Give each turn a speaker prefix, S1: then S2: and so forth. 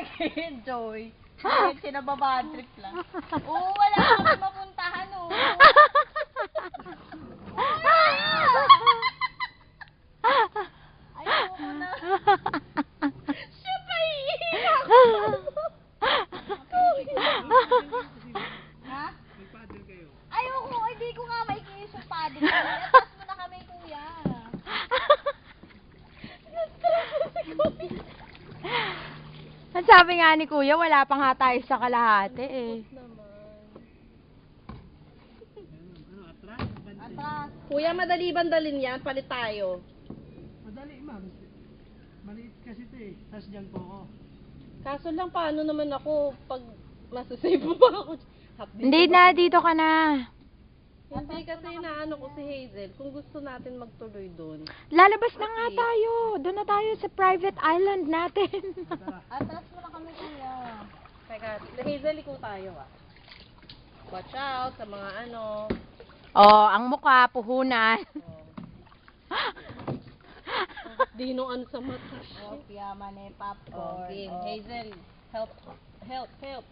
S1: nag-enjoy. Dahil sinababad trip lang. Oo, wala kami mapuntahan, oo. Ayoko na. Siya pa iiyak. Ha? Ayoko, hindi ko nga maikinis yung padding. Atas mo na kami, kuya.
S2: Ang sabi nga ni Kuya, wala pa nga tayo sa kalahati eh.
S1: Atas.
S3: Kuya, madali bandalin yan. Palit tayo.
S4: Madali, ma'am. Maliit kasi ito eh. Tapos dyan po ako.
S3: Kaso lang, paano naman ako pag masasave mo pa ako?
S2: Hindi na, dito ka na.
S3: Hindi kasi inaano ko si Hazel. Kung gusto natin magtuloy doon.
S2: Lalabas na nga tayo. Doon na tayo sa private island natin.
S1: Atas mo na kami, kuya.
S3: Teka, Hazel, ikaw tayo ah. Watch out sa mga ano.
S2: Oh, ang mukha, puhunan.
S3: Di no ano sa mata.
S1: Oh, piyaman eh, popcorn.
S3: Okay,
S1: Oh.
S3: Hazel, help, help, help.